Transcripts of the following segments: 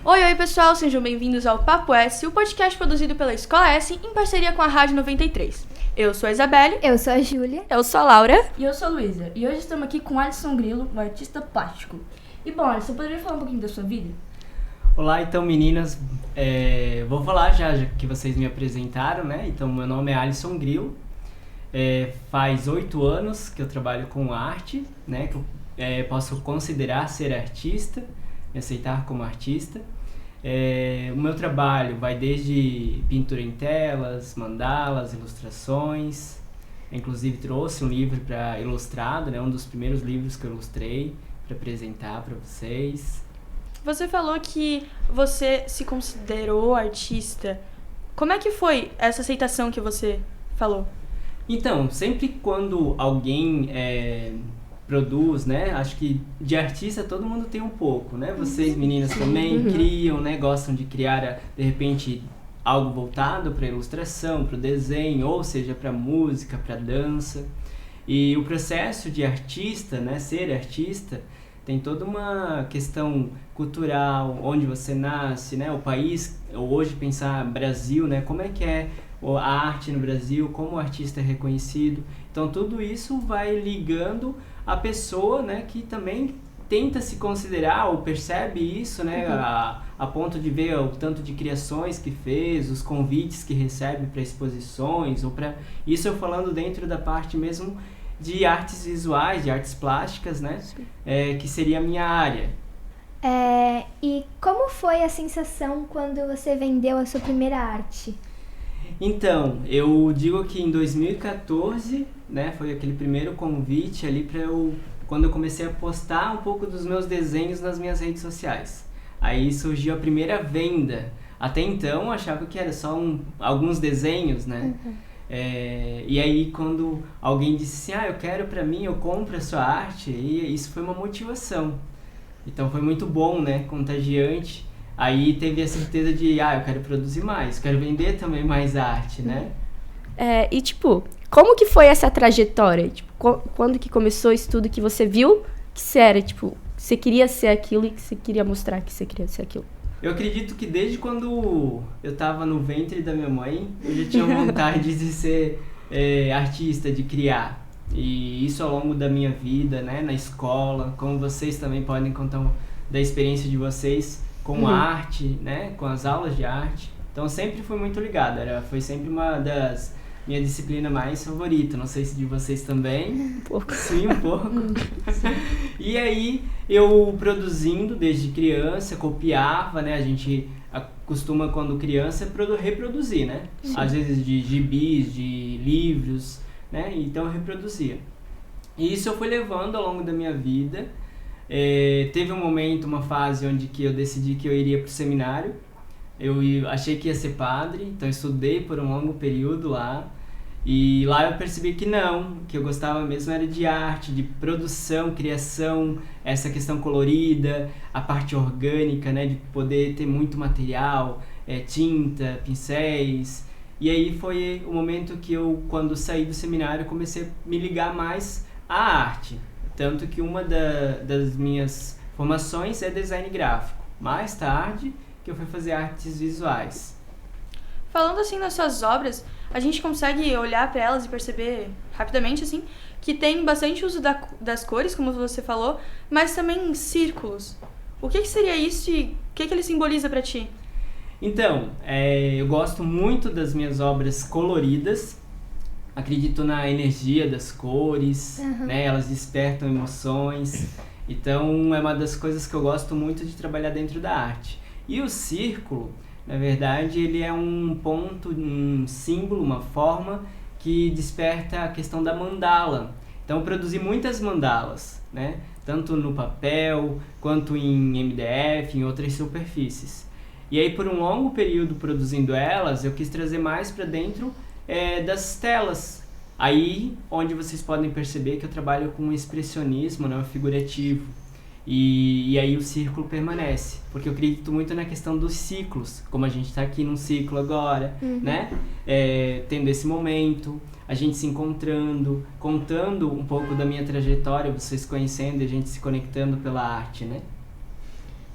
Oi pessoal, sejam bem-vindos ao Papo S, o podcast produzido pela Escola S em parceria com a Rádio 93. Eu sou a Isabelle. Eu sou a Júlia. Eu sou a Laura. E eu sou a Luísa. E hoje estamos aqui com Alisson Grilo, um artista plástico. E bom, Alisson, poderia falar um pouquinho da sua vida? Olá, então meninas, vou falar já que vocês me apresentaram, né? Então meu nome é Alisson Grilo, faz 8 anos que eu trabalho com arte, né? Que eu posso considerar ser artista, me aceitar como artista. O meu trabalho vai desde pintura em telas, mandalas, ilustrações. Inclusive trouxe um livro para ilustrado, né? Um dos primeiros livros que eu ilustrei para apresentar para vocês. Você falou que você se considerou artista. Como é que foi essa aceitação que você falou? Então, sempre quando alguém produz, né? Acho que de artista todo mundo tem um pouco, né? Vocês meninas também criam, né? Gostam de criar, de repente, algo voltado para ilustração, para o desenho, ou seja, para música, para dança. E o processo de artista, né? Ser artista, tem toda uma questão cultural, onde você nasce, né? O país, hoje pensar Brasil, né? Como é que é a arte no Brasil, como o artista é reconhecido. Então tudo isso vai ligando a pessoa, né? Que também tenta se considerar ou percebe isso, né? A ponto de ver o tanto de criações que fez, os convites que recebe para exposições, ou para isso eu falando dentro da parte mesmo de artes visuais, de artes plásticas, né? Que seria a minha área. E como foi a sensação quando você vendeu a sua primeira arte? Então, eu digo que em 2014, né, foi aquele primeiro convite ali quando eu comecei a postar um pouco dos meus desenhos nas minhas redes sociais. Aí surgiu a primeira venda. Até então, eu achava que era só alguns desenhos, né? E aí quando alguém disse assim, eu quero pra mim, eu compro a sua arte, e isso foi uma motivação. Então foi muito bom, né, contagiante. Aí teve a certeza de, eu quero produzir mais, quero vender também mais arte, né? E tipo, como que foi essa trajetória? Tipo, quando que começou isso tudo que você viu que você era, tipo, você queria ser aquilo e que você queria mostrar que você queria ser aquilo? Eu acredito que desde quando eu estava no ventre da minha mãe, eu já tinha vontade de ser artista, de criar. E isso ao longo da minha vida, né, na escola, como vocês também podem contar da experiência de vocês com a arte, né, com as aulas de arte. Então sempre fui muito ligado, foi sempre uma das minhas disciplinas mais favoritas. Não sei se de vocês também. Um pouco. Sim, um pouco. E aí, eu produzindo desde criança, copiava, né? A gente costuma, quando criança, reproduzir, né? Sim. Às vezes de gibis, de livros, né? Então eu reproduzia. E isso eu fui levando ao longo da minha vida. Teve um momento, uma fase onde que eu decidi que eu iria para o seminário. Eu achei que ia ser padre, então eu estudei por um longo período lá. E lá eu percebi que não, que eu gostava mesmo era de arte, de produção, criação, essa questão colorida, a parte orgânica, né, de poder ter muito material, tinta, pincéis. E aí foi o momento que eu, quando saí do seminário, comecei a me ligar mais à arte. Tanto que uma das minhas formações é design gráfico. Mais tarde que eu fui fazer artes visuais. Falando assim das suas obras, a gente consegue olhar para elas e perceber rapidamente assim que tem bastante uso das cores, como você falou, mas também círculos. O que seria isso e o que ele simboliza para ti? Então, eu gosto muito das minhas obras coloridas. Acredito na energia das cores, né? Elas despertam emoções. Então, é uma das coisas que eu gosto muito de trabalhar dentro da arte. E o círculo, na verdade, ele é um ponto, um símbolo, uma forma que desperta a questão da mandala. Então, eu produzi muitas mandalas, né? Tanto no papel, quanto em MDF, em outras superfícies. E aí, por um longo período produzindo elas, eu quis trazer mais para dentro das telas. Aí, onde vocês podem perceber que eu trabalho com expressionismo, né? Figurativo. E aí o círculo permanece, porque eu acredito muito na questão dos ciclos, como a gente está aqui num ciclo agora, né? Tendo esse momento, a gente se encontrando, contando um pouco da minha trajetória, vocês conhecendo e a gente se conectando pela arte, né?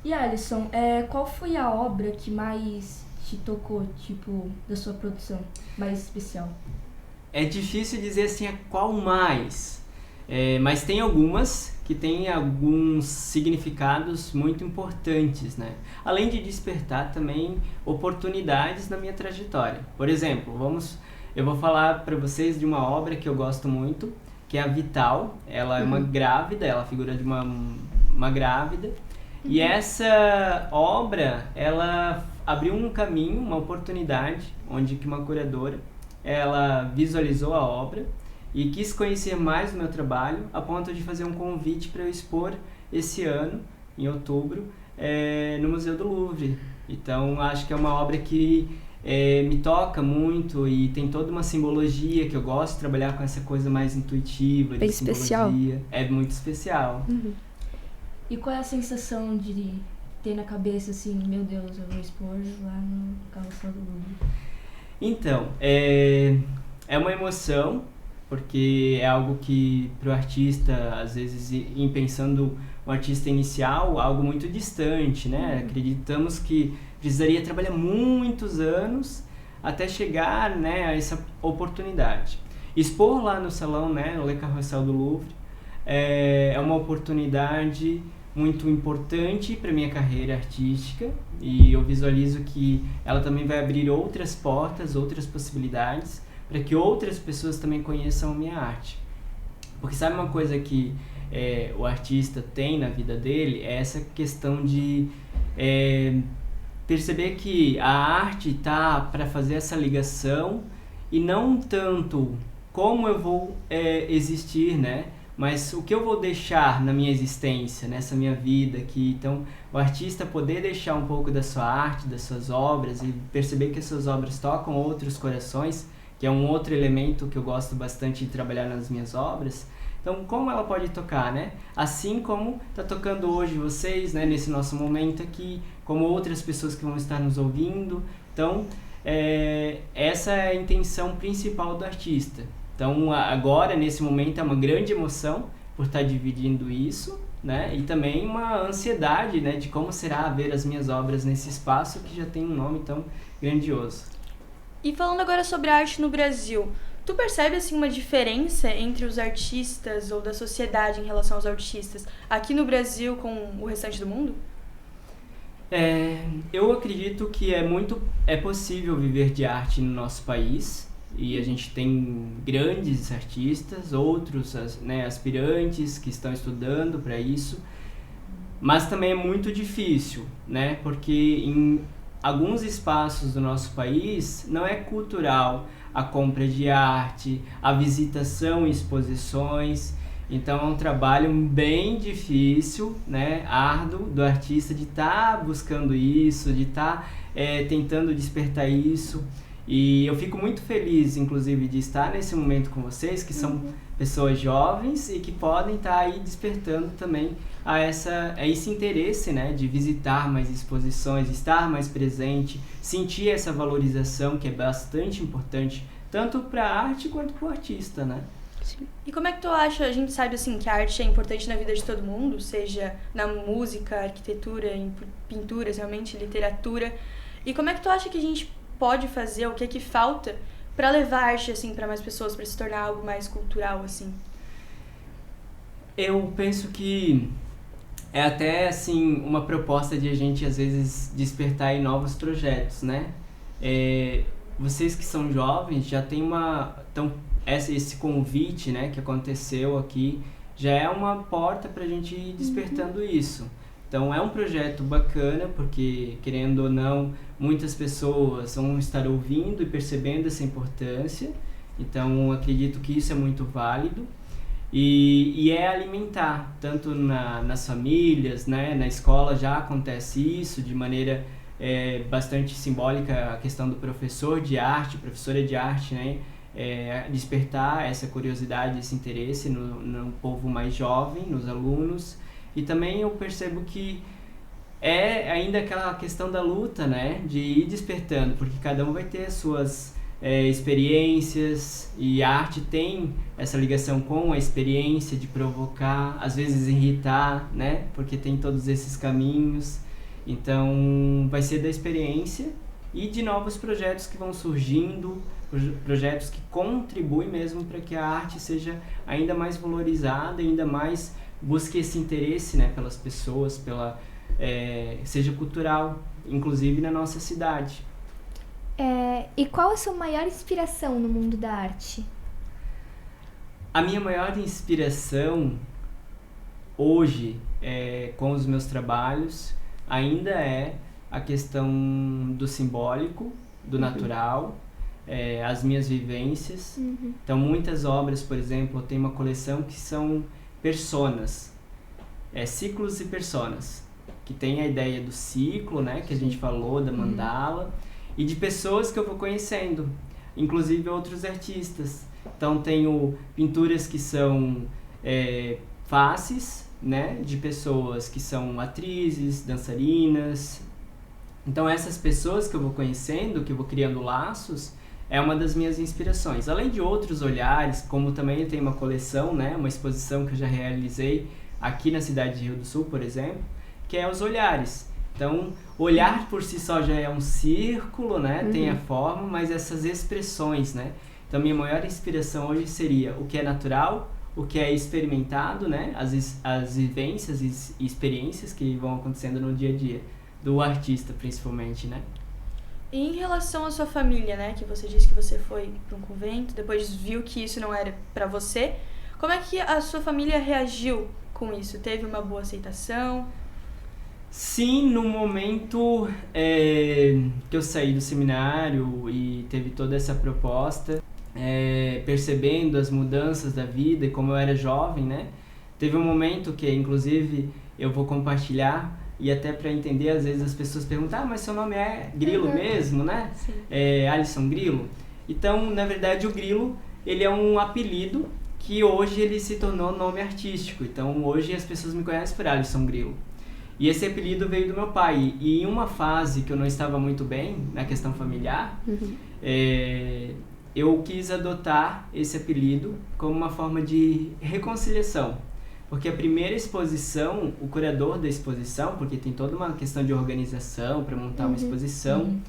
E Alisson, qual foi a obra que mais te tocou, tipo, da sua produção, mais especial? É difícil dizer assim a qual mais, mas tem algumas que têm alguns significados muito importantes, né? Além de despertar também oportunidades na minha trajetória. Por exemplo, eu vou falar para vocês de uma obra que eu gosto muito, que é a Vital. Ela é uma grávida, ela figura de uma grávida. E essa obra, ela abriu um caminho, uma oportunidade, onde que uma curadora, ela visualizou a obra e quis conhecer mais do meu trabalho, a ponto de fazer um convite para eu expor esse ano, em outubro, no Museu do Louvre. Então, acho que é uma obra que me toca muito e tem toda uma simbologia, que eu gosto de trabalhar com essa coisa mais intuitiva, Bem de especial. simbologia. É muito especial. E qual é a sensação de ter na cabeça assim, meu Deus, eu vou expor lá no Carrossel do Louvre? Então, é uma emoção, porque é algo que para o artista, às vezes, em pensando um artista inicial, algo muito distante, né? Acreditamos que precisaria trabalhar muitos anos até chegar, né, a essa oportunidade. Expor lá no salão, né, no Le Carrossel do Louvre, é uma oportunidade muito importante para minha carreira artística, e eu visualizo que ela também vai abrir outras portas, outras possibilidades, para que outras pessoas também conheçam a minha arte. Porque sabe uma coisa que o artista tem na vida dele? É essa questão de perceber que a arte está para fazer essa ligação, e não tanto como eu vou existir, né? Mas o que eu vou deixar na minha existência, nessa minha vida aqui. Então, o artista poder deixar um pouco da sua arte, das suas obras, e perceber que as suas obras tocam outros corações, que é um outro elemento que eu gosto bastante de trabalhar nas minhas obras. Então, como ela pode tocar, né? Assim como está tocando hoje vocês, né, nesse nosso momento aqui, como outras pessoas que vão estar nos ouvindo. Então, essa é a intenção principal do artista. Então, agora, nesse momento, é uma grande emoção por estar dividindo isso, né? E também uma ansiedade, né, de como será ver as minhas obras nesse espaço que já tem um nome tão grandioso. E falando agora sobre a arte no Brasil, tu percebe assim uma diferença entre os artistas ou da sociedade em relação aos artistas aqui no Brasil com o restante do mundo? Eu acredito que é possível viver de arte no nosso país, e a gente tem grandes artistas, outros, né, aspirantes que estão estudando para isso, mas também é muito difícil, né, porque em alguns espaços do nosso país não é cultural a compra de arte, a visitação em exposições. Então é um trabalho bem difícil, né, árduo do artista de estar buscando isso, de estar tentando despertar isso. E eu fico muito feliz, inclusive, de estar nesse momento com vocês, que são pessoas jovens e que podem estar aí despertando também a esse interesse, né, de visitar mais exposições, estar mais presente, sentir essa valorização que é bastante importante, tanto para a arte quanto para o artista, né? Sim. E como é que tu acha, a gente sabe assim que a arte é importante na vida de todo mundo, seja na música, arquitetura, em pinturas, realmente, literatura. E como é que tu acha que a gente pode fazer, o que é que falta para levar a arte assim para mais pessoas, para se tornar algo mais cultural assim? Eu penso que é até assim uma proposta de a gente às vezes despertar em novos projetos, né? Vocês que são jovens já tem esse convite, né, que aconteceu aqui, já é uma porta para a gente ir despertando isso. Então é um projeto bacana, porque, querendo ou não, muitas pessoas vão estar ouvindo e percebendo essa importância. Então acredito que isso é muito válido. E é alimentar, tanto nas famílias, né, na escola já acontece isso, de maneira bastante simbólica, a questão do professor de arte, professora de arte, né, despertar essa curiosidade, esse interesse no povo mais jovem, nos alunos. E também eu percebo que é ainda aquela questão da luta, né, de ir despertando, porque cada um vai ter as suas experiências, e a arte tem essa ligação com a experiência de provocar, às vezes irritar, né, porque tem todos esses caminhos. Então, vai ser da experiência e de novos projetos que vão surgindo, projetos que contribuem mesmo para que a arte seja ainda mais valorizada, ainda mais busque esse interesse, né, pelas pessoas, seja cultural, inclusive na nossa cidade. E qual a sua maior inspiração no mundo da arte? A minha maior inspiração hoje, com os meus trabalhos, ainda é a questão do simbólico, do natural, as minhas vivências. Então, muitas obras, por exemplo, eu tenho uma coleção que são personas, ciclos e personas, que tem a ideia do ciclo, né, que a gente falou, da mandala, e de pessoas que eu vou conhecendo, inclusive outros artistas. Então, tenho pinturas que são faces, né, de pessoas que são atrizes, dançarinas. Então, essas pessoas que eu vou conhecendo, que eu vou criando laços, é uma das minhas inspirações. Além de outros olhares, como também eu tenho uma coleção, né, uma exposição que eu já realizei aqui na cidade de Rio do Sul, por exemplo, que é os olhares. Então, olhar por si só já é um círculo, né, tem a forma, mas essas expressões, né. Então, minha maior inspiração hoje seria o que é natural, o que é experimentado, né, as vivências e experiências que vão acontecendo no dia a dia, do artista principalmente, né. E em relação à sua família, né, que você disse que você foi para um convento, depois viu que isso não era para você, como é que a sua família reagiu com isso? Teve uma boa aceitação? Sim, no momento que eu saí do seminário e teve toda essa proposta, percebendo as mudanças da vida e como eu era jovem, né, teve um momento que, inclusive, eu vou compartilhar. E até para entender, às vezes as pessoas perguntam, mas seu nome é Grilo mesmo, né? Sim. Alisson Grilo. Então, na verdade, o Grilo, ele é um apelido que hoje ele se tornou nome artístico. Então, hoje as pessoas me conhecem por Alisson Grilo. E esse apelido veio do meu pai. E em uma fase que eu não estava muito bem, na questão familiar, eu quis adotar esse apelido como uma forma de reconciliação. Porque a primeira exposição, o curador da exposição, porque tem toda uma questão de organização para montar uma exposição,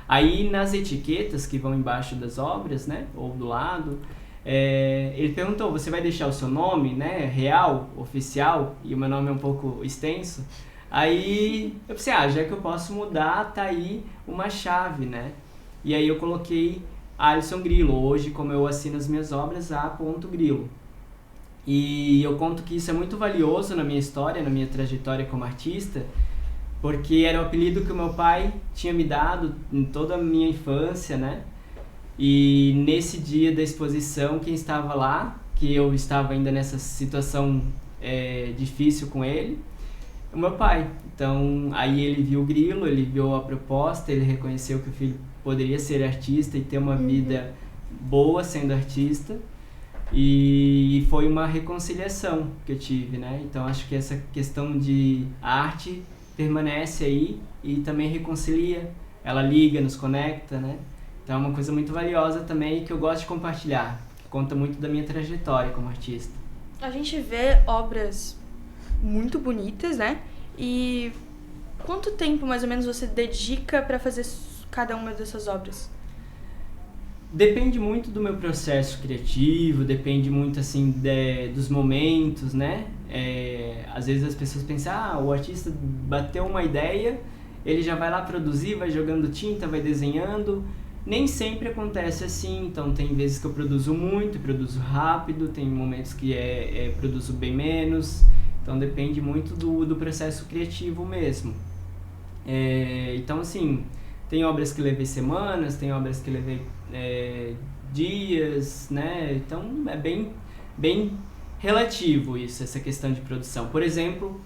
aí nas etiquetas que vão embaixo das obras, né, ou do lado, ele perguntou, você vai deixar o seu nome, né, real, oficial, e o meu nome é um pouco extenso, aí eu pensei, já que eu posso mudar, tá aí uma chave, né, e aí eu coloquei Alisson Grilo, hoje como eu assino as minhas obras, A.Grilo. E eu conto que isso é muito valioso na minha história, na minha trajetória como artista, porque era o apelido que o meu pai tinha me dado em toda a minha infância, né? E nesse dia da exposição, quem estava lá, que eu estava ainda nessa situação difícil com ele, o meu pai. Então, aí ele viu o Grilo, ele viu a proposta, ele reconheceu que o filho poderia ser artista e ter uma vida boa sendo artista. E foi uma reconciliação que eu tive, né? Então acho que essa questão de arte permanece aí e também reconcilia, ela liga, nos conecta, né? Então é uma coisa muito valiosa também que eu gosto de compartilhar, que conta muito da minha trajetória como artista. A gente vê obras muito bonitas, né? E quanto tempo mais ou menos você dedica para fazer cada uma dessas obras? Depende muito do meu processo criativo, depende muito assim dos momentos, né? Às vezes as pessoas pensam, o artista bateu uma ideia, ele já vai lá produzir, vai jogando tinta, vai desenhando. Nem sempre acontece assim, então tem vezes que eu produzo muito, produzo rápido, tem momentos que produzo bem menos, então depende muito do processo criativo mesmo. Então assim, tem obras que levei semanas, tem obras que levei dias, né? Então é bem relativo isso, essa questão de produção. Por exemplo,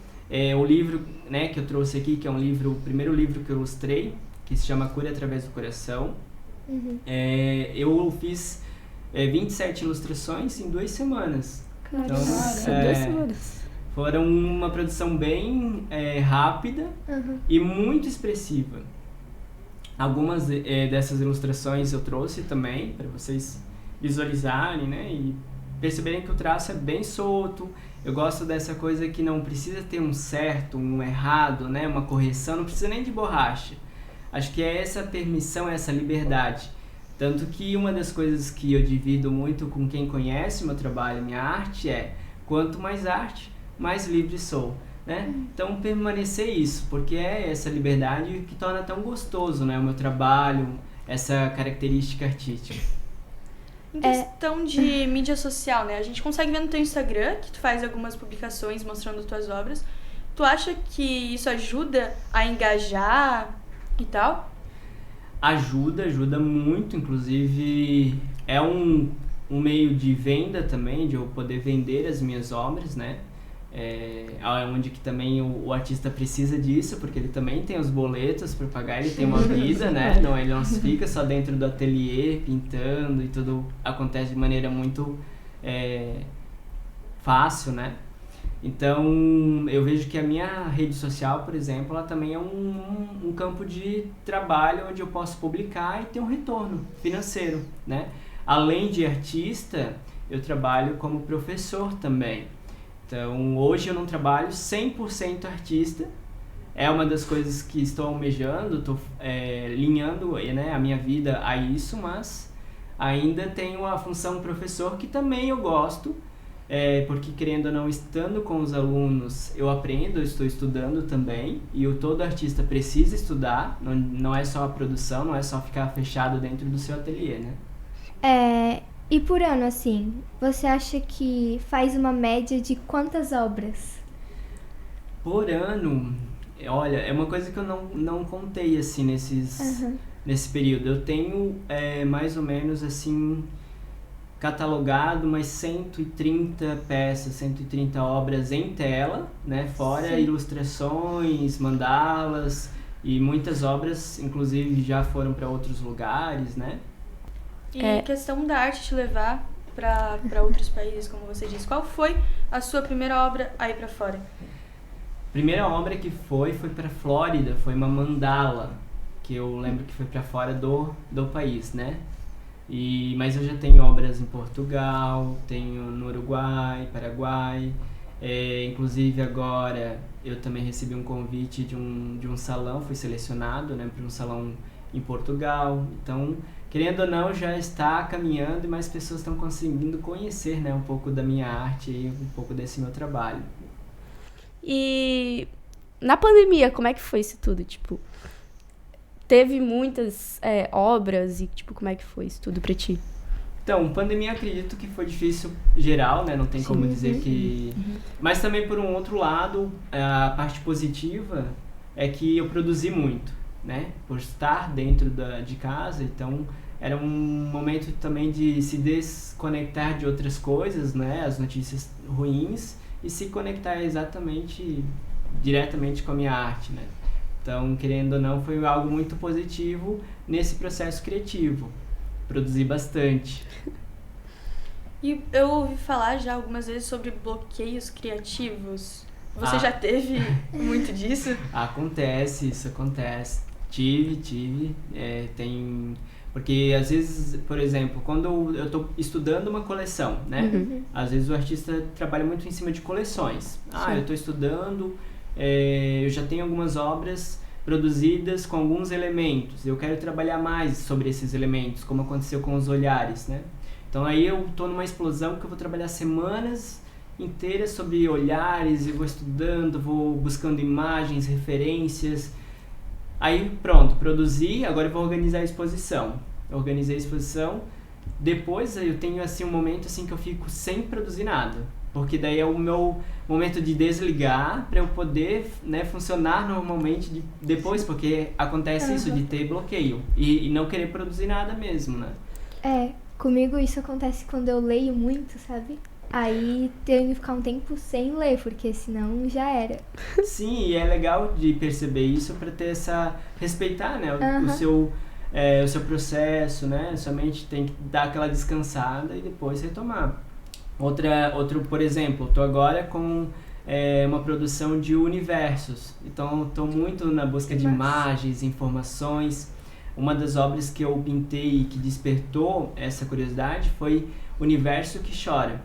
o livro, né, que eu trouxe aqui, que é o primeiro livro que eu ilustrei, que se chama Cura Através do Coração. Eu fiz 27 ilustrações em 2 semanas. Caramba, então, 2 semanas. Foram uma produção bem rápida e muito expressiva. Algumas dessas ilustrações eu trouxe também para vocês visualizarem, né, e perceberem que o traço é bem solto, Eu gosto dessa coisa que não precisa ter um certo, um errado, né? Uma correção, não precisa nem de borracha. Acho que é essa permissão, essa liberdade. Tanto que uma das coisas que eu divido muito com quem conhece meu trabalho, minha arte, é quanto mais arte, mais livre sou. Né? Então, permanecer isso, porque é essa liberdade que torna tão gostoso, né, o meu trabalho, essa característica artística. Em questão de mídia social, né? A gente consegue ver no teu Instagram que tu faz algumas publicações mostrando tuas obras. Tu acha que isso ajuda a engajar e tal? Ajuda muito, inclusive é um meio de venda também, de eu poder vender as minhas obras, né? Onde que também o artista precisa disso, porque ele também tem os boletos para pagar, ele tem uma vida, né? Não, ele não fica só dentro do ateliê pintando e tudo acontece de maneira muito fácil, né? Então eu vejo que a minha rede social, por exemplo, ela também é um campo de trabalho onde eu posso publicar e ter um retorno financeiro, né? Além de artista, eu trabalho como professor também. Então, hoje eu não trabalho 100% artista, é uma das coisas que estou almejando, estou alinhando, né, a minha vida a isso, mas ainda tenho a função professor que também eu gosto, porque querendo ou não, estando com os alunos, eu aprendo, eu estou estudando também, e todo artista precisa estudar, não é só a produção, não é só ficar fechado dentro do seu ateliê, né? E por ano, assim, você acha que faz uma média de quantas obras? Por ano, olha, é uma coisa que eu não contei, assim, nesse período. Eu tenho mais ou menos, assim, catalogado umas 130 peças, 130 obras em tela, né? Fora ilustrações, mandalas e muitas obras, inclusive, já foram para outros lugares, né? E questão da arte te levar para outros países, como você disse. Qual foi a sua primeira obra aí para fora? Primeira obra que foi para Flórida, foi uma mandala, que eu lembro que foi para fora do país, né? Mas eu já tenho obras em Portugal, tenho no Uruguai, Paraguai, inclusive agora eu também recebi um convite de um salão, fui selecionado, né, para um salão em Portugal, então querendo ou não, já está caminhando e mais pessoas estão conseguindo conhecer, né, um pouco da minha arte e um pouco desse meu trabalho. E na pandemia, como é que foi isso tudo? Tipo, teve muitas obras e, tipo, como é que foi isso tudo pra ti? Então, pandemia acredito que foi difícil geral, né, não tem como dizer que... Mas também, por um outro lado, a parte positiva é que eu produzi muito, né, por estar dentro de casa, então era um momento também de se desconectar de outras coisas, né, as notícias ruins, e se conectar diretamente com a minha arte, né. Então, querendo ou não, foi algo muito positivo nesse processo criativo, produzi bastante. E eu ouvi falar já algumas vezes sobre bloqueios criativos. Você já teve muito disso? Isso acontece. Tive, porque às vezes, por exemplo, quando eu estou estudando uma coleção, né? Às vezes o artista trabalha muito em cima de coleções. Eu estou estudando, eu já tenho algumas obras produzidas com alguns elementos, eu quero trabalhar mais sobre esses elementos, como aconteceu com os olhares, né? Então aí eu estou numa explosão que eu vou trabalhar semanas inteiras sobre olhares, e vou estudando, vou buscando imagens, referências. Aí pronto, produzi, agora eu vou organizar a exposição. Eu organizei a exposição, depois eu tenho assim um momento assim que eu fico sem produzir nada, porque daí é o meu momento de desligar para eu poder, né, funcionar normalmente depois, porque acontece isso de ter bloqueio e não querer produzir nada mesmo, né? Comigo isso acontece quando eu leio muito, sabe? Aí tenho que ficar um tempo sem ler, porque senão já era. Sim, e é legal de perceber isso para ter respeitar, né, o seu processo, né? Sua mente tem que dar aquela descansada e depois retomar. Outro, por exemplo, estou agora com uma produção de universos, então estou muito na busca de imagens, informações. Uma das obras que eu pintei e que despertou essa curiosidade foi Universo que Chora.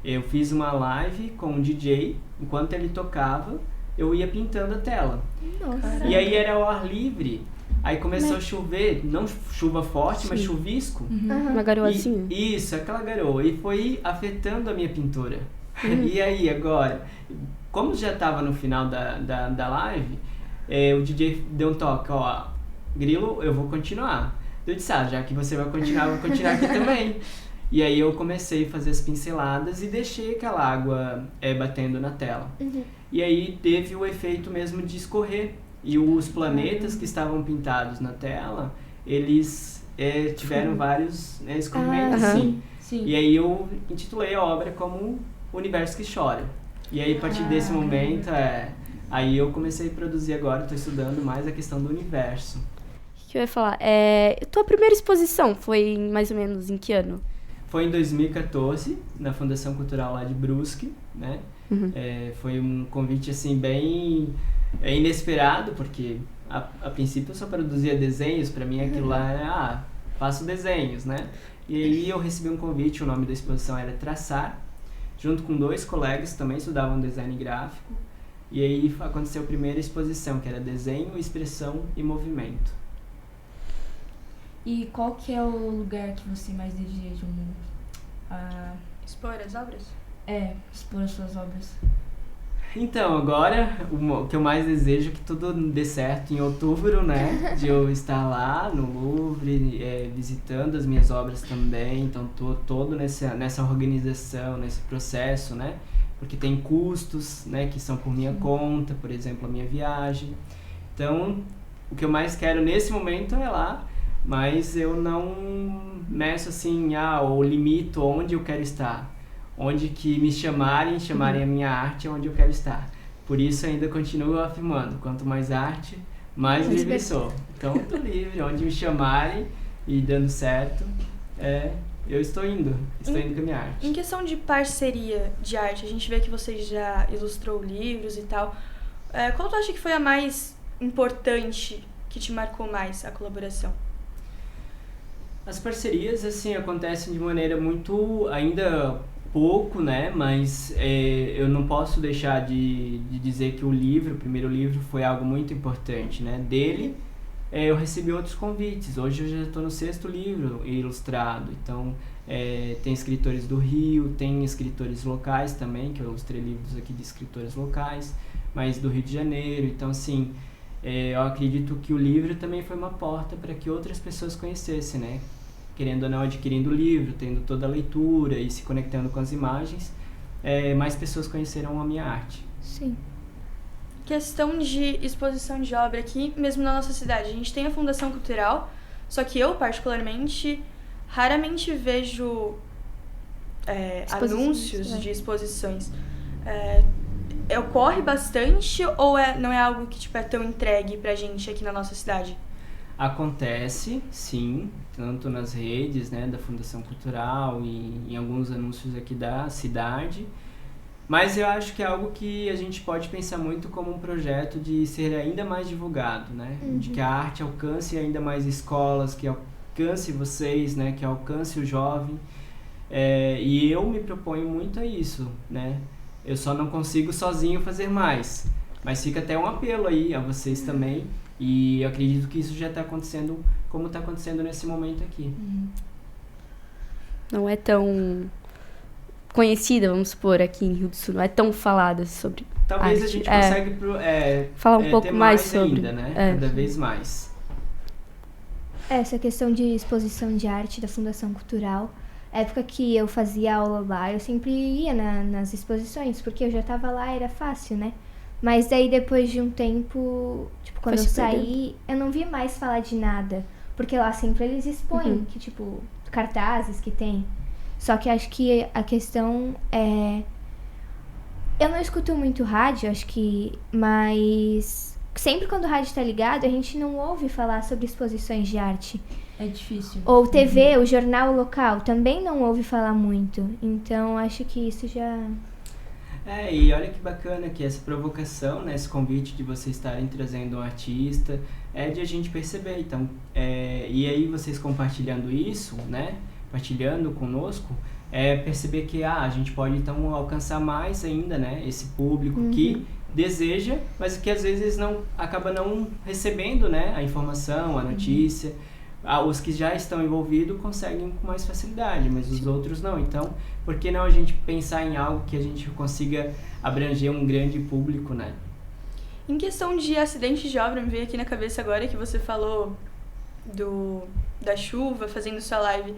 Eu fiz uma live com um DJ, enquanto ele tocava, eu ia pintando a tela. Nossa. E aí era ao ar livre, aí começou a chover, não chuva forte, mas Sim. chuvisco. Uma garoazinha. Isso, aquela garoa. E foi afetando a minha pintura. E aí, agora, como já estava no final da live, o DJ deu um toque, ó, Grilo, eu vou continuar. Eu disse, já que você vai continuar, eu vou continuar aqui também. E aí eu comecei a fazer as pinceladas e deixei aquela água batendo na tela. E aí teve o efeito mesmo de escorrer. E os planetas que estavam pintados na tela, eles tiveram vários escorrimentos, assim. Sim. E aí eu intitulei a obra como Universo que Chora. E aí a partir desse momento, aí eu comecei a produzir agora, estou estudando mais a questão do universo. O que eu ia falar? Tua primeira exposição foi mais ou menos em que ano? Foi em 2014, na Fundação Cultural lá de Brusque, né? Foi um convite, assim, bem inesperado, porque a princípio eu só produzia desenhos, para mim aquilo lá era, faço desenhos, né? E aí eu recebi um convite, o nome da exposição era Traçar, junto com 2 colegas que também estudavam design gráfico, e aí aconteceu a primeira exposição, que era Desenho, Expressão e Movimento. E qual que é o lugar que você mais deseja Expor as obras? expor as suas obras? Então, agora, o que eu mais desejo é que tudo dê certo em outubro, né? De eu estar lá no Louvre, visitando as minhas obras também. Então, tô todo nessa organização, nesse processo, né? Porque tem custos, né? Que são por minha conta, por exemplo, a minha viagem. Então, o que eu mais quero nesse momento é lá, mas eu não meço assim, ou limito onde eu quero estar. Onde que me chamarem a minha arte é onde eu quero estar. Por isso ainda continuo afirmando, quanto mais arte, mais livre sou. Então eu tô livre, onde me chamarem e dando certo, eu estou indo com a minha arte. Em questão de parceria de arte, a gente vê que você já ilustrou livros e tal. Qual tu acha que foi a mais importante, que te marcou mais a colaboração? As parcerias, assim, acontecem de maneira muito, ainda pouco, né, mas eu não posso deixar de dizer que o primeiro livro foi algo muito importante, né, dele eu recebi outros convites, hoje eu já estou no 6º livro ilustrado, então tem escritores do Rio, tem escritores locais também, que eu ilustrei livros aqui de escritores locais, mas do Rio de Janeiro, então assim, eu acredito que o livro também foi uma porta para que outras pessoas conhecessem, né? Querendo ou não, adquirindo o livro, tendo toda a leitura e se conectando com as imagens, mais pessoas conheceram a minha arte. Sim. Questão de exposição de obra aqui, mesmo na nossa cidade. A gente tem a Fundação Cultural, só que eu, particularmente, raramente vejo anúncios de exposições. Ocorre bastante ou não é algo que é tão entregue pra gente aqui na nossa cidade? Acontece, sim, tanto nas redes, né, da Fundação Cultural e em alguns anúncios aqui da cidade, mas eu acho que é algo que a gente pode pensar muito como um projeto de ser ainda mais divulgado, né, de que a arte alcance ainda mais escolas, que alcance vocês, né, que alcance o jovem, e eu me proponho muito a isso, né, eu só não consigo sozinho fazer mais, mas fica até um apelo aí a vocês também. E eu acredito que isso já está acontecendo como está acontecendo nesse momento aqui. Não é tão conhecida, vamos supor, aqui em Rio do Sul, não é tão falada sobre Talvez arte. A gente consiga falar um pouco ter mais sobre ainda, né? Cada vez mais. Essa questão de exposição de arte da Fundação Cultural, época que eu fazia aula lá, eu sempre ia nas exposições, porque eu já estava lá, era fácil, né? Mas daí depois de um tempo, quando eu saí, eu não vi mais falar de nada. Porque lá sempre eles expõem, que cartazes que tem. Só que acho que a questão é... Eu não escuto muito rádio, acho que... Mas sempre quando o rádio tá ligado, a gente não ouve falar sobre exposições de arte. É difícil. Ou TV, o jornal local, também não ouve falar muito. Então acho que isso já... E olha que bacana que essa provocação, né, esse convite de vocês estarem trazendo um artista, de a gente perceber. Então, e aí vocês compartilhando isso, né, partilhando conosco, é perceber que a gente pode então alcançar mais ainda, né, esse público que deseja, mas que às vezes acaba não recebendo, né, a informação, a notícia. Os que já estão envolvidos conseguem com mais facilidade, mas os outros não. Então, por que não a gente pensar em algo que a gente consiga abranger um grande público, né? Em questão de acidente de obra, me veio aqui na cabeça agora que você falou da chuva, fazendo sua live.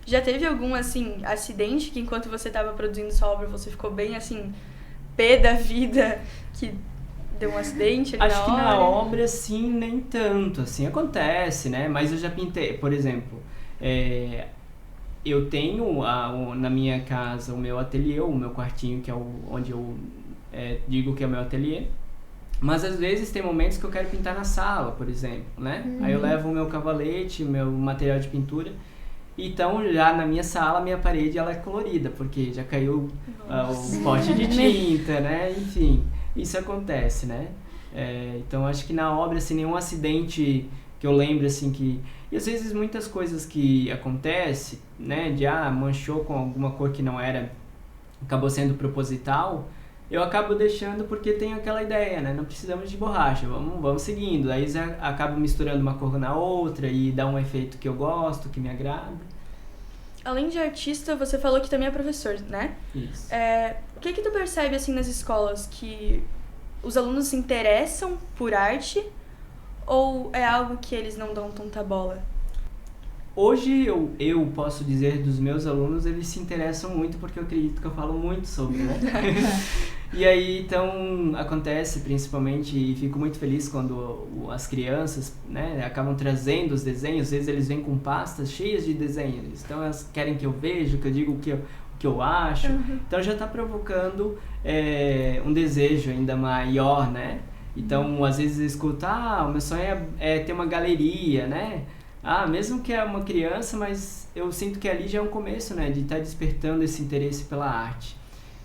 Já teve algum, assim, acidente que enquanto você estava produzindo sua obra, você ficou bem, assim, pé da vida, que deu um acidente ali Acho que na obra, sim, nem tanto, assim, acontece, né? Mas eu já pintei, por exemplo, eu tenho na minha casa o meu ateliê, o meu quartinho, que é onde eu digo que é o meu ateliê. Mas às vezes tem momentos que eu quero pintar na sala, por exemplo, né? Aí eu levo o meu cavalete, o meu material de pintura. Então, já na minha sala, a minha parede ela é colorida, porque já caiu o pote de tinta, né? Enfim, isso acontece, né? Então, acho que na obra, assim, nenhum acidente que eu lembro, assim, que... E às vezes muitas coisas que acontecem, né? De, manchou com alguma cor que não era... Acabou sendo proposital... Eu acabo deixando porque tenho aquela ideia, né? Não precisamos de borracha, vamos seguindo. Aí eu acabo misturando uma cor na outra e dá um efeito que eu gosto, que me agrada. Além de artista, você falou que também é professor, né? Isso. O que tu percebe, assim, nas escolas? Que os alunos se interessam por arte ou é algo que eles não dão tanta bola? Hoje eu posso dizer dos meus alunos, eles se interessam muito porque eu acredito que eu falo muito sobre, né? E aí, então, acontece principalmente, e fico muito feliz quando as crianças, né, acabam trazendo os desenhos, às vezes eles vêm com pastas cheias de desenhos, então elas querem que eu veja, que eu diga o que eu acho, então já está provocando um desejo ainda maior, né? Então, às vezes eu escuto, o meu sonho é ter uma galeria, né? Mesmo que é uma criança, mas eu sinto que ali já é um começo, né? De estar despertando esse interesse pela arte.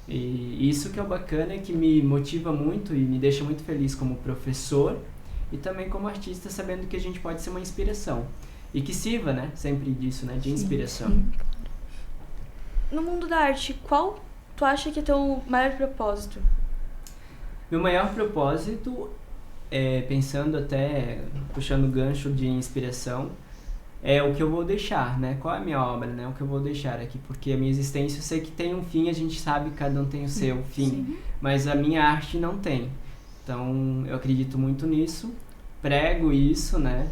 E isso que é o bacana, que me motiva muito e me deixa muito feliz como professor e também como artista, sabendo que a gente pode ser uma inspiração. E que sirva, né? Sempre disso, né? De inspiração. Sim. No mundo da arte, qual tu acha que é teu maior propósito? Meu maior propósito, pensando até, puxando o gancho de inspiração, é o que eu vou deixar, né? Qual é a minha obra, né? O que eu vou deixar aqui, porque a minha existência, eu sei que tem um fim, a gente sabe que cada um tem o seu fim, Sim. mas a minha arte não tem. Então, eu acredito muito nisso, prego isso, né?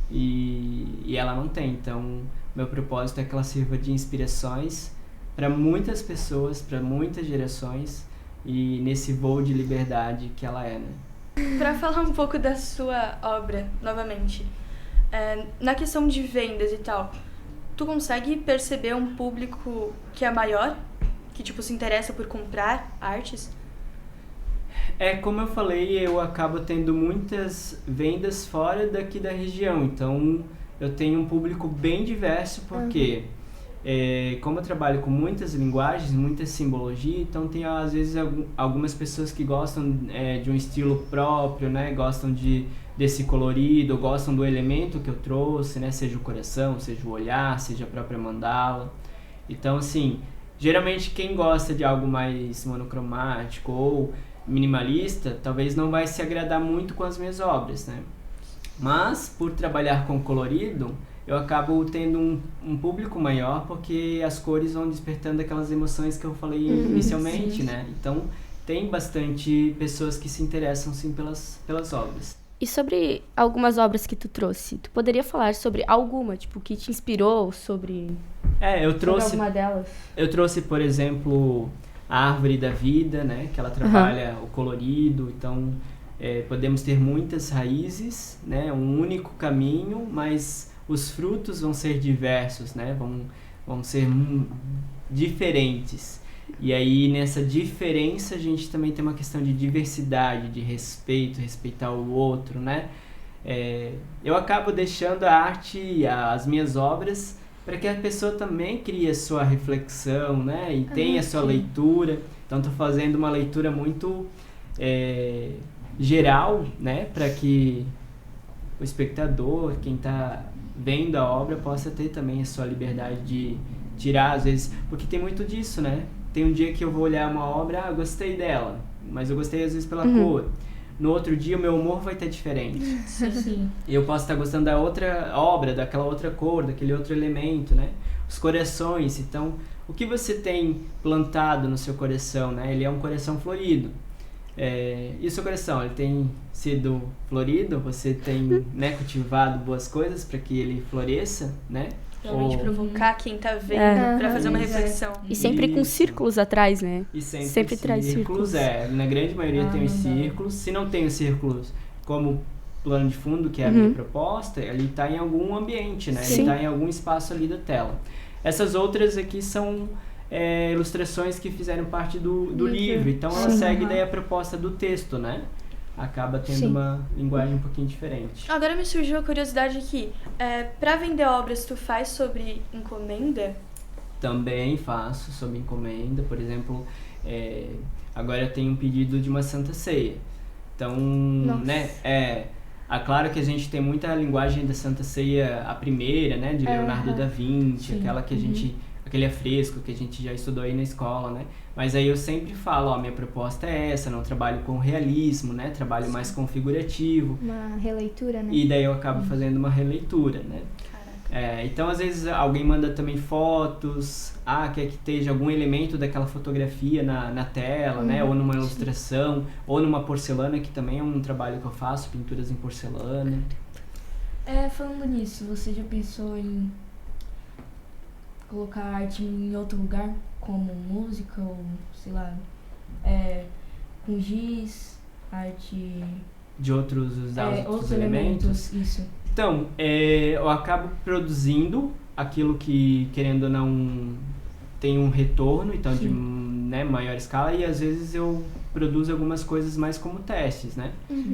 E ela não tem. Então, meu propósito é que ela sirva de inspirações para muitas pessoas, para muitas gerações, e nesse voo de liberdade que ela é, né? Pra falar um pouco da sua obra, novamente, na questão de vendas e tal, tu consegue perceber um público que é maior? Que, tipo, se interessa por comprar artes? Como eu falei, eu acabo tendo muitas vendas fora daqui da região, então eu tenho um público bem diverso, porque como eu trabalho com muitas linguagens, muita simbologia, então tem às vezes algumas pessoas que gostam de um estilo próprio, né? Gostam desse colorido, gostam do elemento que eu trouxe, né? Seja o coração, seja o olhar, seja a própria mandala. Então, assim, geralmente quem gosta de algo mais monocromático ou minimalista, talvez não vai se agradar muito com as minhas obras, né? Mas, por trabalhar com colorido, eu acabo tendo um público maior, porque as cores vão despertando aquelas emoções que eu falei inicialmente, sim. né? Então, tem bastante pessoas que se interessam, sim, pelas obras. E sobre algumas obras que tu trouxe, tu poderia falar sobre alguma, tipo, que te inspirou sobre Eu trouxe... alguma delas? Eu trouxe, por exemplo, a Árvore da Vida, né? Que ela trabalha o colorido, então podemos ter muitas raízes, né? Um único caminho, mas os frutos vão ser diversos, né? Vão ser diferentes. E aí, nessa diferença, a gente também tem uma questão de diversidade, de respeito, respeitar o outro, né? Eu acabo deixando a arte, as minhas obras, para que a pessoa também crie a sua reflexão, né? E tenha a sua leitura. Então, estou fazendo uma leitura muito geral, né? Para que o espectador, quem está vendo a obra, possa ter também a sua liberdade tirar, às vezes, porque tem muito disso, né? Tem um dia que eu vou olhar uma obra, gostei dela, mas eu gostei às vezes pela cor. No outro dia o meu humor vai estar diferente. Sim. Eu posso estar gostando da outra obra, daquela outra cor, daquele outro elemento, né? Os corações, então, o que você tem plantado no seu coração, né? Ele é um coração florido. E o seu coração, ele tem sido florido? Você tem, né, cultivado boas coisas para que ele floresça, né? Realmente provocar quem tá vendo pra fazer uma reflexão. E sempre com círculos atrás, né? E sempre traz círculos. Na grande maioria tem os círculos. Se não tem os círculos como plano de fundo, que é a minha proposta, ele está em algum ambiente, né? Ele está em algum espaço ali da tela. Essas outras aqui são ilustrações que fizeram parte do livro. Então ela segue daí a proposta do texto, né? Acaba tendo uma linguagem um pouquinho diferente. Agora me surgiu a curiosidade aqui. Pra vender obras, tu faz sobre encomenda? Também faço sob encomenda. Por exemplo, agora eu tenho um pedido de uma Santa Ceia. Então, né, claro que a gente tem muita linguagem da Santa Ceia, a primeira, né, de Leonardo da Vinci, aquela que a gente, aquele afresco que a gente já estudou aí na escola, né? Mas aí eu sempre falo, minha proposta é essa, não trabalho com realismo, né? Trabalho mais com figurativo. Uma releitura, né? E daí eu acabo fazendo uma releitura, né? Então, às vezes, alguém manda também fotos, quer que esteja algum elemento daquela fotografia na tela, né? Ou numa ilustração, ou numa porcelana, que também é um trabalho que eu faço, pinturas em porcelana. Falando nisso, você já pensou em colocar arte em outro lugar, como música ou, sei lá, com giz, arte... De outros outros elementos, isso. Então, eu acabo produzindo aquilo que, querendo ou não, tem um retorno, então de maior escala, e às vezes eu produzo algumas coisas mais como testes, né?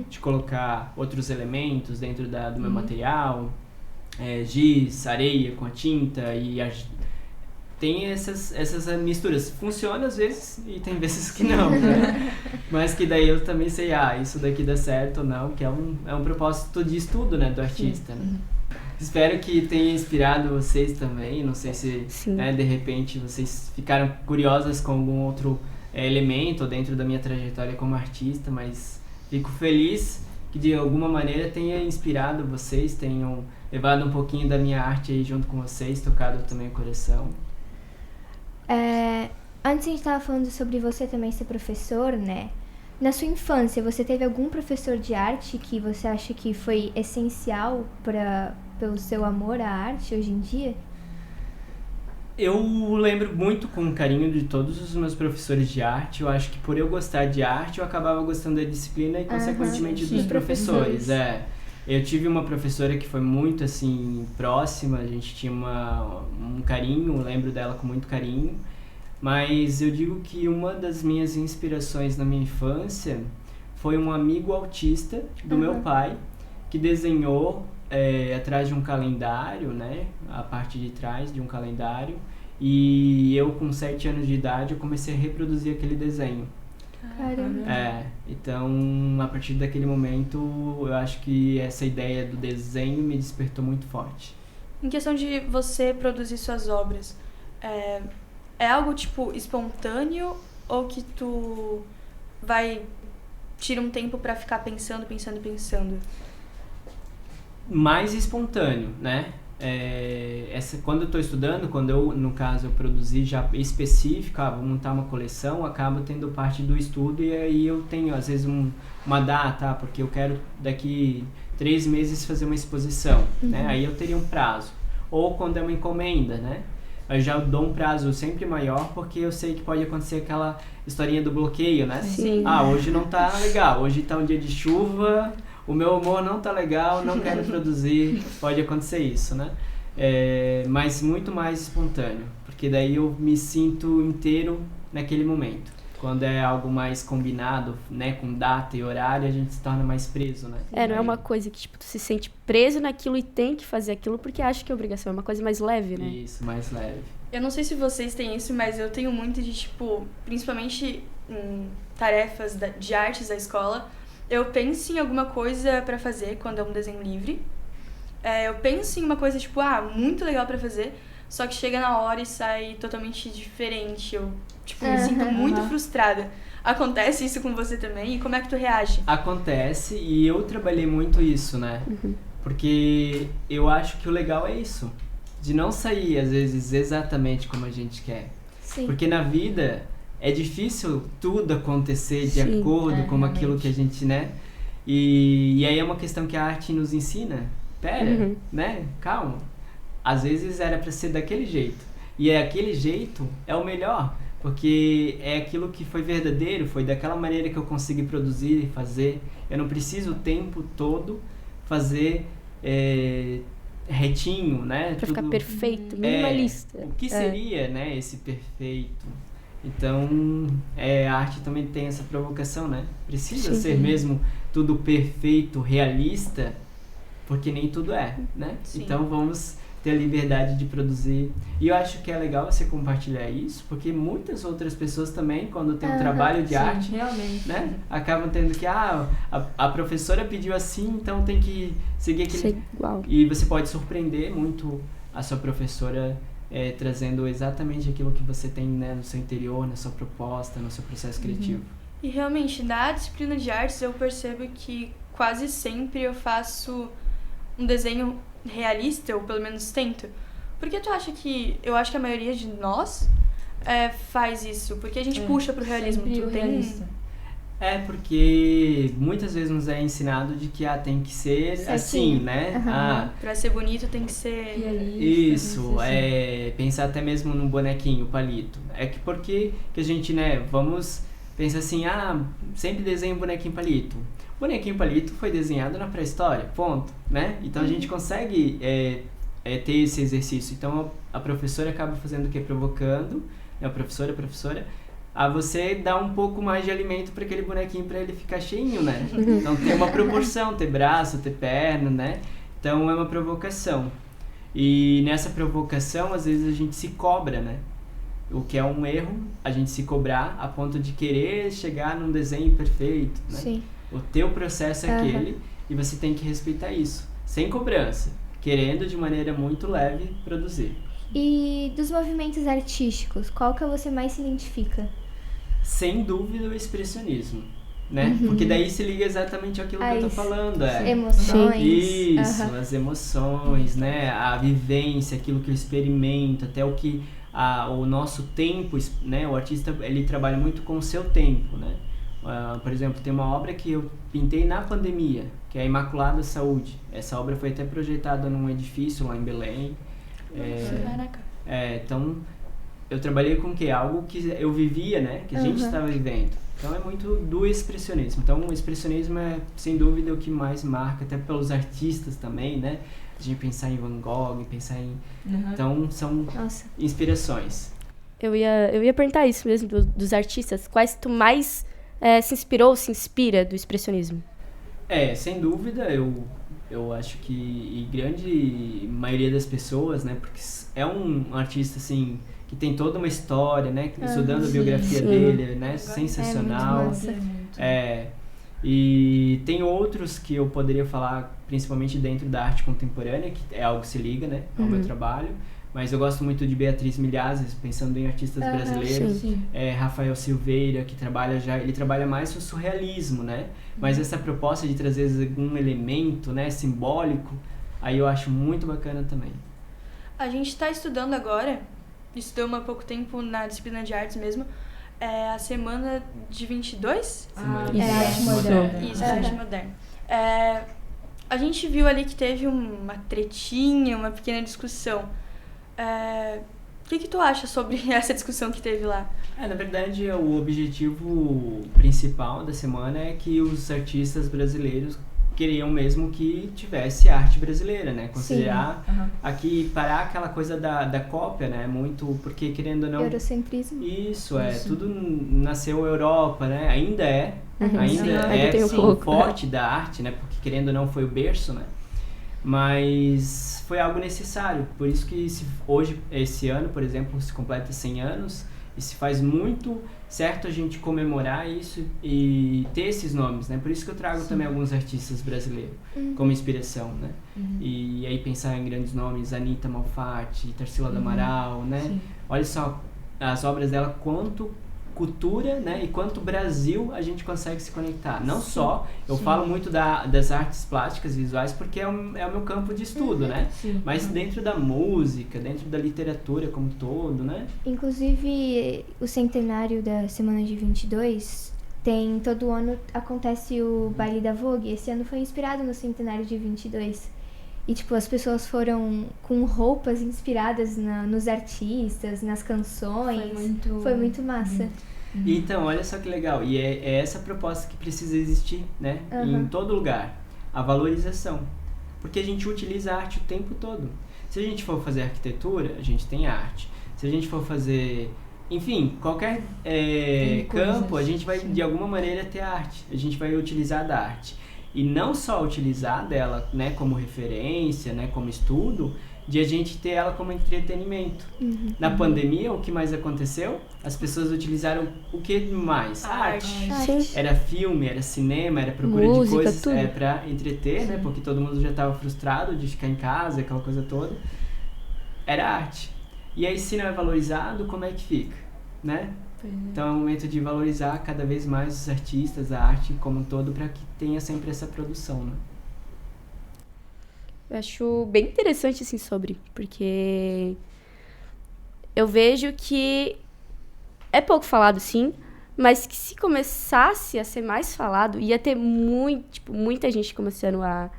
De colocar outros elementos dentro do meu material, giz, areia com a tinta, e tem essas misturas. Funciona às vezes e tem vezes que não, né? Mas que daí eu também sei, isso daqui dá certo ou não, que é um propósito de estudo, né, do artista, né? Espero que tenha inspirado vocês também, não sei se, né, de repente vocês ficaram curiosas com algum outro elemento dentro da minha trajetória como artista, mas fico feliz que de alguma maneira tenha inspirado vocês, tenham levado um pouquinho da minha arte aí junto com vocês, tocado também o coração. Antes a gente estava falando sobre você também ser professor, né? Na sua infância, você teve algum professor de arte que você acha que foi essencial pelo seu amor à arte hoje em dia? Eu lembro muito com carinho de todos os meus professores de arte. Eu acho que por eu gostar de arte, eu acabava gostando da disciplina e, consequentemente, dos professores. Eu tive uma professora que foi muito, assim, próxima. A gente tinha um carinho, eu lembro dela com muito carinho. Mas eu digo que uma das minhas inspirações na minha infância foi um amigo autista do meu pai, que desenhou atrás de um calendário, né? A parte de trás de um calendário. E eu, com 7 anos de idade, eu comecei a reproduzir aquele desenho. Caramba. Então, a partir daquele momento, eu acho que essa ideia do desenho me despertou muito forte. Em questão de você produzir suas obras, é algo, tipo, espontâneo ou que tu tira um tempo pra ficar pensando? Mais espontâneo, né? Quando eu estou estudando, no caso, eu produzi já específico, vou montar uma coleção, acaba tendo parte do estudo e aí eu tenho, às vezes, uma data, porque eu quero daqui 3 meses fazer uma exposição, né? Aí eu teria um prazo. Ou quando é uma encomenda, né? Eu já dou um prazo sempre maior, porque eu sei que pode acontecer aquela historinha do bloqueio, né? Sim. Hoje não tá legal, hoje tá um dia de chuva, o meu humor não tá legal, não quero produzir, pode acontecer isso, né? Mas muito mais espontâneo, porque daí eu me sinto inteiro naquele momento. Quando é algo mais combinado, né, com data e horário, a gente se torna mais preso, né? Não é uma coisa que, tipo, tu se sente preso naquilo e tem que fazer aquilo porque acha que é obrigação, é uma coisa mais leve, né? Isso, mais leve. Eu não sei se vocês têm isso, mas eu tenho muito de, tipo, principalmente em tarefas de artes da escola, eu penso em alguma coisa pra fazer quando é um desenho livre. Eu penso em uma coisa, tipo, muito legal pra fazer, só que chega na hora e sai totalmente diferente. Eu, me sinto muito frustrada. Acontece isso com você também? E como é que tu reage? Acontece, e eu trabalhei muito isso, né? Porque eu acho que o legal é isso, de não sair, às vezes, exatamente como a gente quer. Sim. Porque na vida é difícil tudo acontecer de acordo com aquilo que a gente, né? E aí é uma questão que a arte nos ensina. Pera, né? Calma. Às vezes era pra ser daquele jeito. E aquele jeito é o melhor. Porque é aquilo que foi verdadeiro, foi daquela maneira que eu consegui produzir e fazer. Eu não preciso o tempo todo fazer retinho, né? Pra ficar perfeito, minimalista. O que seria, né, esse perfeito? Então, a arte também tem essa provocação, né? Precisa ser mesmo tudo perfeito, realista, porque nem tudo é, né? Sim. Então, vamos ter a liberdade de produzir. E eu acho que é legal você compartilhar isso, porque muitas outras pessoas também, quando tem um trabalho de arte, realmente, né, acabam tendo que, a professora pediu assim, então tem que seguir aquele... Ser igual. E você pode surpreender muito a sua professora trazendo exatamente aquilo que você tem, né, no seu interior, na sua proposta, no seu processo criativo. E realmente, na disciplina de artes, eu percebo que quase sempre eu faço um desenho realista, ou pelo menos tento. Por que tu acha que... Eu acho que a maioria de nós faz isso, porque a gente puxa pro realismo. Sempre Tu o tem... realista. Porque muitas vezes nos é ensinado de que tem que ser assim, né? Pra ser bonito tem que ser... Realista, Isso, assim. pensar até mesmo no bonequinho, palito. É que porque que a gente, né, vamos pensar assim, sempre desenha um bonequinho palito. O bonequinho palito foi desenhado na pré-história, ponto, né? Então a gente consegue ter esse exercício. Então a professora acaba fazendo o quê? Provocando, né, a professora, a você dar um pouco mais de alimento para aquele bonequinho, para ele ficar cheinho, né? Então tem uma proporção, ter braço, ter perna, né? Então é uma provocação. E nessa provocação, às vezes a gente se cobra, né? O que é um erro, a gente se cobrar a ponto de querer chegar num desenho perfeito, né? Sim. O teu processo é aquele e você tem que respeitar isso, sem cobrança, querendo de maneira muito leve produzir. E dos movimentos artísticos, qual que você mais se identifica? Sem dúvida o expressionismo, né? Porque daí se liga exatamente àquilo que eu tô falando. Emoções. Isso, as emoções, né? A vivência, aquilo que eu experimento, até o que o nosso tempo, né? O artista, ele trabalha muito com o seu tempo, né? Por exemplo, tem uma obra que eu pintei na pandemia, que é a Imaculada Saúde. Essa obra foi até projetada num edifício lá em Belém. Caraca. Então, eu trabalhei com o quê? Algo que eu vivia, né? Que a gente estava vivendo. Então, é muito do expressionismo. Então, o expressionismo é, sem dúvida, o que mais marca, até pelos artistas também, né? A gente pensar em Van Gogh, pensar em... Então, são inspirações. Eu ia perguntar isso mesmo, dos artistas. Quais tu mais se inspirou, se inspira do expressionismo? Sem dúvida, eu acho que grande maioria das pessoas, né, porque é um artista, assim, que tem toda uma história, né, estudando a biografia dele, né, sensacional. E tem outros que eu poderia falar, principalmente dentro da arte contemporânea, que é algo que se liga, né, ao meu trabalho. Mas eu gosto muito de Beatriz Milhazes, pensando em artistas brasileiros. Rafael Silveira, que ele trabalha mais o surrealismo, né? Mas essa proposta de trazer algum elemento, né, simbólico, aí eu acho muito bacana também. A gente está estudando agora, estudamos há pouco tempo na disciplina de artes mesmo, a semana de 22? Arte moderna. Isso, arte moderna. A gente viu ali que teve uma tretinha, uma pequena discussão. O que tu acha sobre essa discussão que teve lá? Na verdade, o objetivo principal da semana é que os artistas brasileiros queriam mesmo que tivesse arte brasileira, né? Considerar aqui, parar aquela coisa da cópia, né? Muito, porque querendo ou não... Eurocentrismo. Isso, tudo nasceu Europa, né? Ainda é tem um pouco, forte da arte, né? Porque querendo ou não foi o berço, né? Mas foi algo necessário, por isso que hoje, esse ano, por exemplo, se completa 100 anos, E se faz muito certo a gente comemorar isso e ter esses nomes, né? Por isso que eu trago também alguns artistas brasileiros como inspiração, né? E aí pensar em grandes nomes, Anitta Malfatti, Tarsila do Amaral, né? Sim. Olha só as obras dela, quanto cultura, né? E quanto Brasil a gente consegue se conectar. Não só, eu falo muito das artes plásticas visuais porque é o meu campo de estudo, né? Sim. Mas dentro da música, dentro da literatura como um todo, né? Inclusive, o centenário da Semana de 22 tem, todo ano acontece o baile da Vogue. Esse ano foi inspirado no centenário de 22. E, tipo, as pessoas foram com roupas inspiradas nos artistas, nas canções. Foi muito massa. Então, olha só que legal. E é essa proposta que precisa existir, né? Em todo lugar. A valorização. Porque a gente utiliza a arte o tempo todo. Se a gente for fazer arquitetura, a gente tem arte. Se a gente for fazer... Enfim, qualquer campo, a gente vai, de alguma maneira, ter arte. A gente vai utilizar da arte. E não só utilizar dela, né, como referência, né, como estudo, de a gente ter ela como entretenimento. Na pandemia, o que mais aconteceu? As pessoas utilizaram o que mais? Arte. Era filme, era cinema, era procura Música, de coisas tudo. Pra entreter, né, porque todo mundo já estava frustrado de ficar em casa, aquela coisa toda. Era arte. E aí, se não é valorizado, como é que fica, né? Então é um momento de valorizar cada vez mais os artistas, a arte como um todo, para que tenha sempre essa produção, né? Eu acho bem interessante, assim, porque eu vejo que é pouco falado, sim, mas que se começasse a ser mais falado, ia ter muita gente começando a...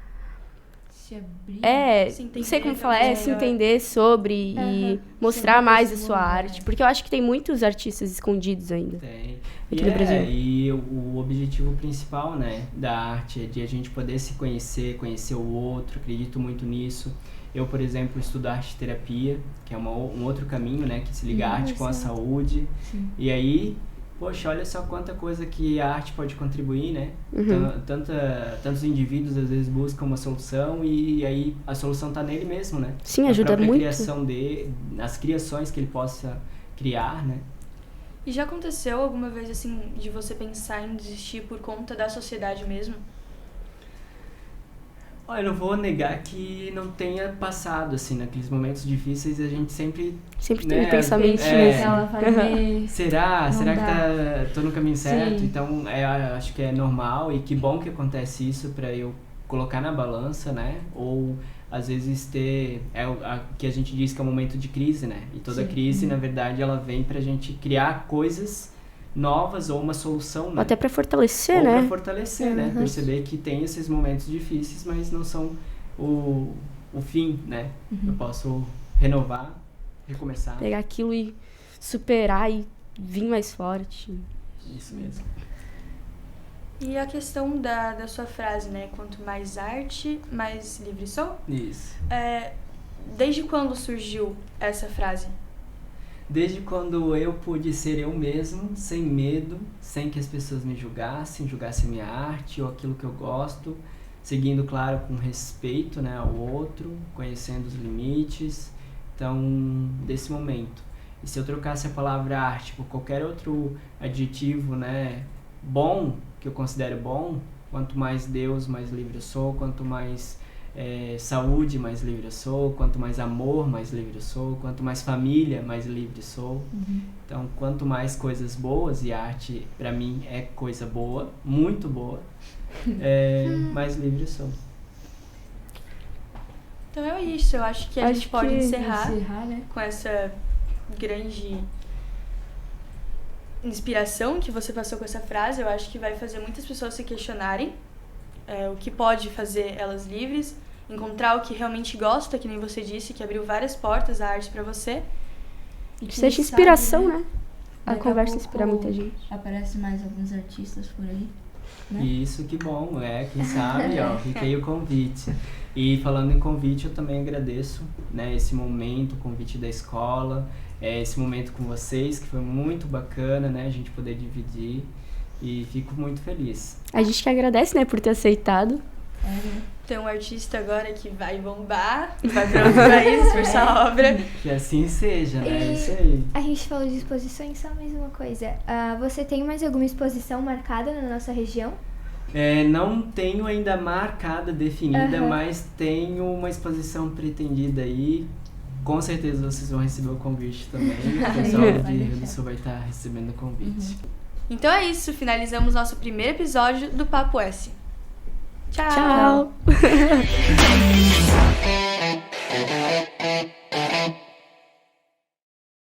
Se abrir. Se não sei como entender falar, também se melhor. entender sobre e mostrar Sobre mais a esse sua mundo, arte, porque eu acho que tem muitos artistas escondidos ainda. Tem. Aqui no Brasil. E o objetivo principal, né, da arte é de a gente poder se conhecer o outro, acredito muito nisso. Eu, por exemplo, estudo arte terapia, que é um outro caminho, né, que se liga a arte com a saúde. E aí, poxa, olha só quanta coisa que a arte pode contribuir, né? Tantos indivíduos às vezes buscam uma solução e aí a solução tá nele mesmo, né? Sim, ajuda muito. Criação as criações que ele possa criar, né? E já aconteceu alguma vez, assim, de você pensar em desistir por conta da sociedade mesmo? Olha, eu não vou negar que não tenha passado, assim, naqueles momentos difíceis a gente sempre... Sempre né, tem um pensamento Ela vai ver. Será Não que dá. tô no caminho certo? Sim. Então, acho que é normal e que bom que acontece isso pra eu colocar na balança, né? Ou, às vezes, ter... que a gente diz que é um momento de crise, né? E toda crise, na verdade, ela vem pra gente criar coisas novas ou uma solução, né? Até pra fortalecer, ou né? pra fortalecer, né? Perceber que tem esses momentos difíceis, mas não são o fim, né? Eu posso renovar, recomeçar. Pegar aquilo e superar e vir mais forte. Isso mesmo. E a questão da sua frase, né? Quanto mais arte, mais livre sou. Isso. Desde quando surgiu essa frase? Desde quando eu pude ser eu mesmo, sem medo, sem que as pessoas me julgassem minha arte ou aquilo que eu gosto, seguindo, claro, com respeito, né, ao outro, conhecendo os limites. Então, desse momento. E se eu trocasse a palavra arte por qualquer outro adjetivo, né, bom, que eu considero bom, quanto mais Deus, mais livre eu sou, quanto mais saúde, mais livre eu sou, quanto mais amor, mais livre eu sou, quanto mais família, mais livre eu sou. Então, quanto mais coisas boas, e a arte pra mim é coisa boa, muito boa, mais livre eu sou. Então é isso, eu acho que a gente pode encerrar né? com essa grande inspiração que você passou com essa frase. Eu acho que vai fazer muitas pessoas se questionarem o que pode fazer elas livres, encontrar o que realmente gosta, que nem você disse, que abriu várias portas à arte pra você. E quem Seja sabe, inspiração, né? A daqui conversa pouco inspira muita gente. Aparece mais alguns artistas por aí. Né? Isso, que bom, quem sabe, fica aí o convite. E falando em convite, eu também agradeço, né, esse momento, o convite da escola, esse momento com vocês, que foi muito bacana, né, a gente poder dividir, e fico muito feliz. A gente que agradece, né, por ter aceitado. Tem um artista agora que vai bombar, vai para outro país por essa obra. Que assim seja, né? É E isso aí. a gente falou de exposições, só mais uma coisa. Você tem mais alguma exposição marcada na nossa região? Não tenho ainda marcada, definida, Aham. mas tenho uma exposição pretendida aí. Com certeza vocês vão receber o convite também. O pessoal de Rio do Sul vai estar recebendo o convite. Então é isso, finalizamos nosso primeiro episódio do Papo S. Tchau! Tchau!